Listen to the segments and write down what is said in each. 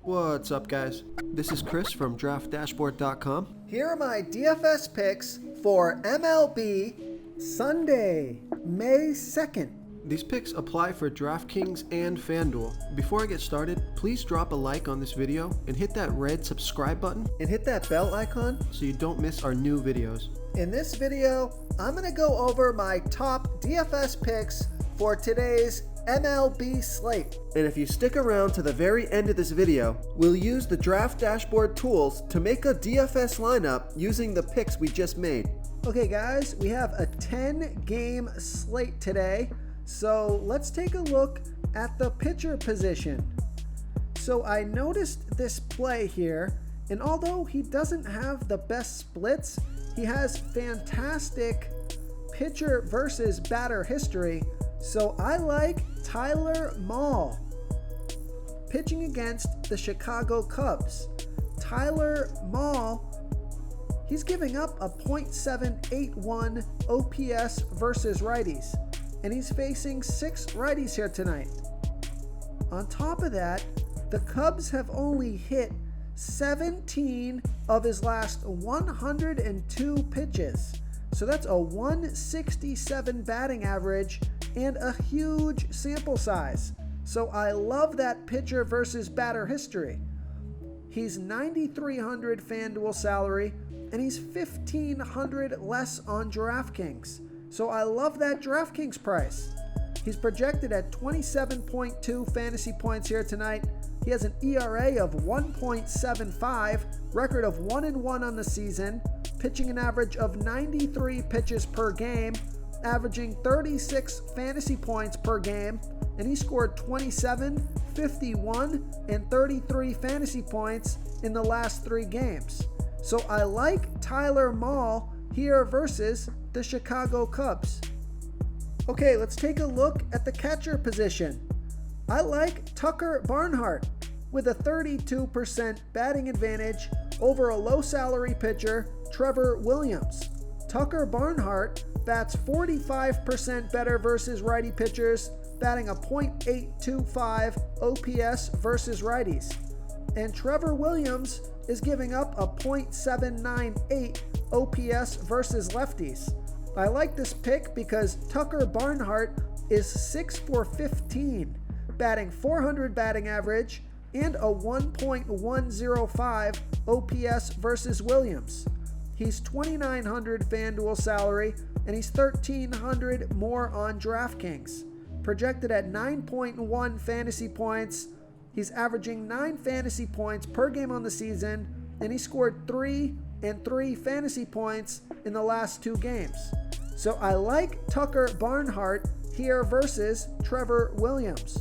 What's up, guys? This is Chris from DraftDashboard.com. Here are my DFS picks for MLB Sunday, May 2nd. These picks apply for DraftKings and FanDuel. Before I get started, please drop a like on this video and hit that red subscribe button And hit that bell icon. so you don't miss our new videos. In this video, I'm going to go over my top DFS picks for today's MLB slate. And if you stick around to the very end of this video, we'll use the Draft Dashboard tools to make a DFS lineup using the picks we just made. Okay guys, we have a 10-game slate today. So let's take a look at the pitcher position. So I noticed this play here, and although he doesn't have the best splits, he has fantastic pitcher versus batter history. So I like Tyler Mahle pitching against the Chicago Cubs. Tyler Mahle, he's giving up a .781 OPS versus righties, and he's facing 6 righties here tonight. On top of that, the Cubs have only hit 17 of his last 102 pitches. So that's a 167 batting average and a huge sample size. So I love that pitcher versus batter history. He's $9,300 FanDuel salary, and he's $1,500 less on DraftKings. So I love that DraftKings price. He's projected at 27.2 fantasy points here tonight. He has an ERA of 1.75, record of 1-1 on the season, pitching an average of 93 pitches per game, averaging 36 fantasy points per game, and he scored 27, 51, and 33 fantasy points in the last 3 games. So I like Tyler Mahle here versus the Chicago Cubs. Okay, let's take a look at the catcher position. I like Tucker Barnhart with a 32% batting advantage over a low salary pitcher, Trevor Williams. Tucker Barnhart bats 45% better versus righty pitchers, batting a .825 OPS versus righties. And Trevor Williams is giving up a .798 OPS versus lefties. I like this pick because Tucker Barnhart is 6 for 15, batting .400 batting average and a 1.105 OPS versus Williams. He's $2,900 FanDuel salary, and he's $1,300 more on DraftKings. Projected at 9.1 fantasy points, he's averaging 9 fantasy points per game on the season, and he scored 3 and 3 fantasy points in the last 2 games. So I like Tucker Barnhart here versus Trevor Williams.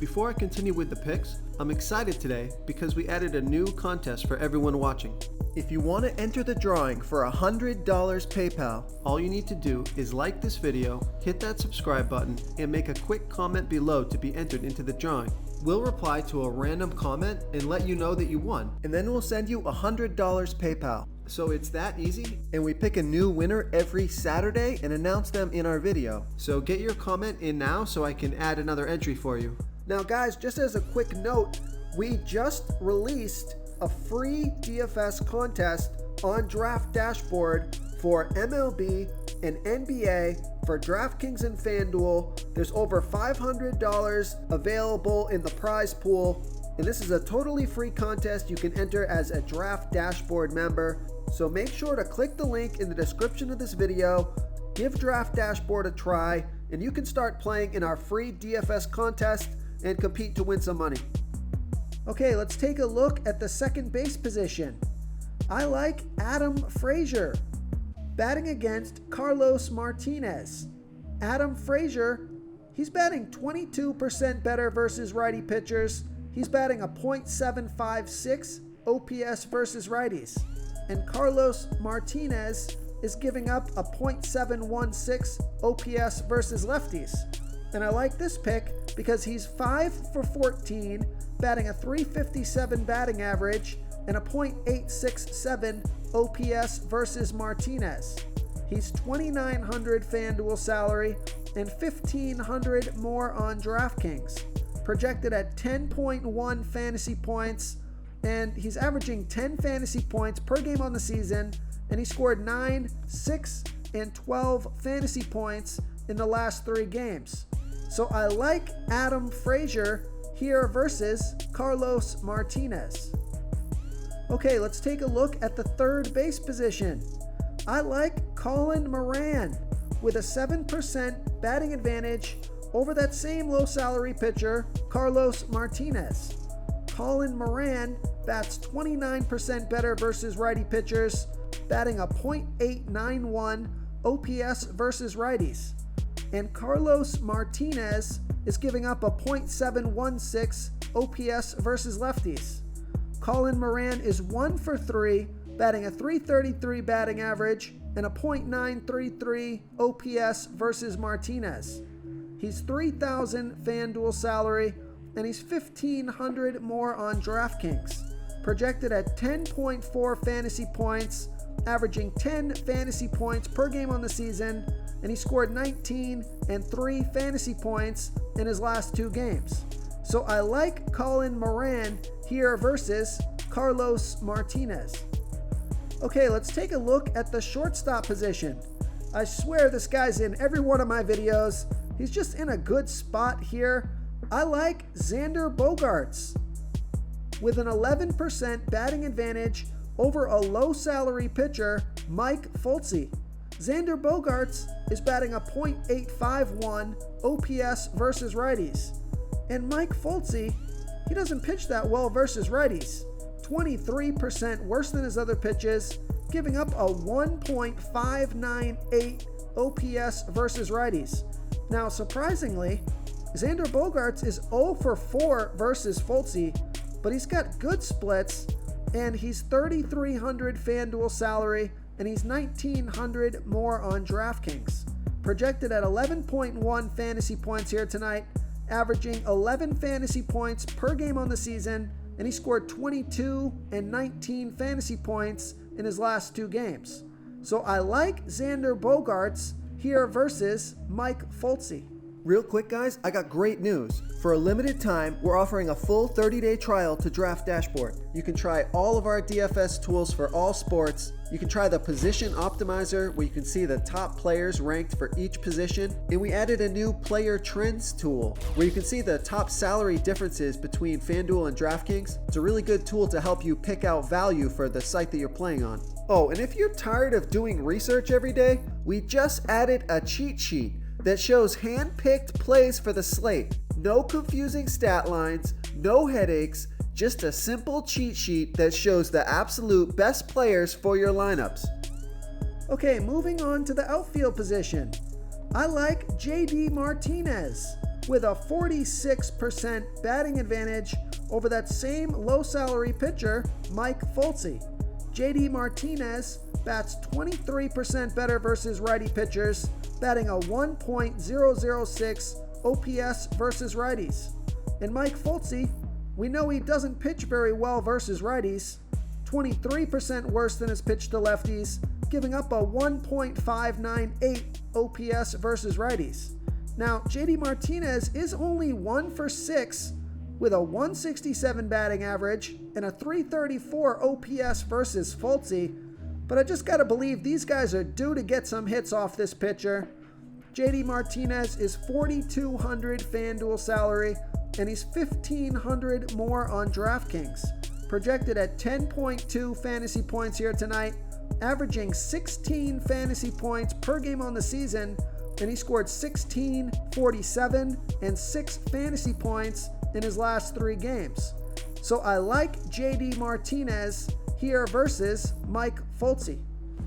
Before I continue with the picks, I'm excited today because we added a new contest for everyone watching. If you want to enter the drawing for $100 PayPal, all you need to do is like this video, hit that subscribe button, and make a quick comment below to be entered into the drawing. We'll reply to a random comment and let you know that you won, and then we'll send you $100 PayPal. So it's that easy, and we pick a new winner every Saturday and announce them in our video. So get your comment in now so I can add another entry for you. Now guys, just as a quick note, we just released a free DFS contest on Draft Dashboard for MLB and NBA for DraftKings and FanDuel. There's over $500 available in the prize pool, and this is a totally free contest you can enter as a Draft Dashboard member. So make sure to click the link in the description of this video, give Draft Dashboard a try, and you can start playing in our free DFS contest and compete to win some money. Okay, let's take a look at the second base position. I like Adam Frazier batting against Carlos Martinez. Adam Frazier, he's batting 22% better versus righty pitchers. He's batting a .756 OPS versus righties. And Carlos Martinez is giving up a .716 OPS versus lefties. And I like this pick because he's 5 for 14, batting a .357 batting average and a .867 OPS versus Martinez. He's $2,900 FanDuel salary and $1,500 more on DraftKings. projected at 10.1 fantasy points, and he's averaging 10 fantasy points per game on the season, and he scored 9, 6, and 12 fantasy points in the last 3 games. So I like Adam Frazier here versus Carlos Martinez. Okay, let's take a look at the third base position. I like Colin Moran with a 7% batting advantage over that same low salary pitcher, Carlos Martinez. Colin Moran bats 29% better versus righty pitchers, batting a .891 OPS versus righties. And Carlos Martinez is giving up a .716 OPS versus lefties. Colin Moran is 1 for 3, batting a .333 batting average and a .933 OPS versus Martinez. He's $3,000 FanDuel salary, and he's $1,500 more on DraftKings. Projected at 10.4 fantasy points, averaging 10 fantasy points per game on the season, and he scored 19 and 3 fantasy points in his last 2 games. So I like Colin Moran here versus Carlos Martinez. Okay, let's take a look at the shortstop position. I swear this guy's in every one of my videos. He's just in a good spot here. I like Xander Bogaerts with an 11% batting advantage over a low salary pitcher, Mike Foltz. Xander Bogaerts is batting a .851 OPS versus righties. And Mike Foltz, he doesn't pitch that well versus righties. 23% worse than his other pitches, giving up a 1.598 OPS versus righties. Now, surprisingly, Xander Bogaerts is 0 for 4 versus Foltz, but he's got good splits, and he's $3,300 FanDuel salary, and he's $1,900 more on DraftKings. Projected at 11.1 fantasy points here tonight, averaging 11 fantasy points per game on the season, and he scored 22 and 19 fantasy points in his last 2 games. So I like Xander Bogaerts here versus Mike Foltz. Real quick, guys, I got great news. For a limited time, we're offering a full 30-day trial to Draft Dashboard. You can try all of our DFS tools for all sports. You can try the Position Optimizer, where you can see the top players ranked for each position. And we added a new Player Trends tool, where you can see the top salary differences between FanDuel and DraftKings. It's a really good tool to help you pick out value for the site that you're playing on. Oh, and if you're tired of doing research every day, we just added a cheat sheet that shows hand-picked plays for the slate. No confusing stat lines, no headaches, just a simple cheat sheet that shows the absolute best players for your lineups. Okay, moving on to the outfield position. I like JD Martinez with a 46% batting advantage over that same low-salary pitcher, Mike Foltz. JD Martinez bats 23% better versus righty pitchers, batting a 1.006 OPS versus righties. And Mike Foltz, we know he doesn't pitch very well versus righties, 23% worse than his pitch to lefties, giving up a 1.598 OPS versus righties. Now, JD Martinez is only 1 for 6 with a 167 batting average and a 334 OPS versus Foltz, but I just gotta believe these guys are due to get some hits off this pitcher. JD Martinez is $4,200 FanDuel salary, and he's $1,500 more on DraftKings. Projected at 10.2 fantasy points here tonight, averaging 16 fantasy points per game on the season, and he scored 16, 47, and 6 fantasy points in his last 3 games. So I like JD Martinez here versus Mike Foltz.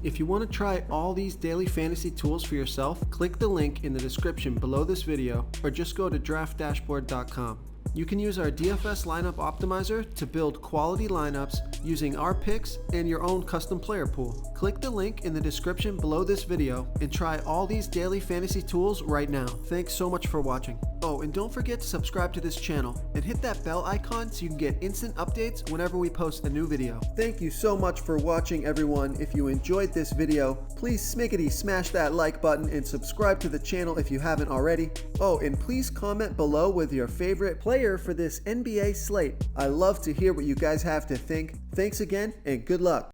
If you want to try all these daily fantasy tools for yourself, click the link in the description below this video, or just go to draftdashboard.com. You can use our DFS lineup optimizer to build quality lineups using our picks and your own custom player pool. Click the link in the description below this video and try all these daily fantasy tools right now. Thanks so much for watching. Oh, and don't forget to subscribe to this channel and hit that bell icon so you can get instant updates whenever we post a new video. Thank you so much for watching, everyone. If you enjoyed this video, please smiggity smash that like button and subscribe to the channel if you haven't already. Oh, and please comment below with your favorite player for this NBA slate. I love to hear what you guys have to think. Thanks again, and good luck.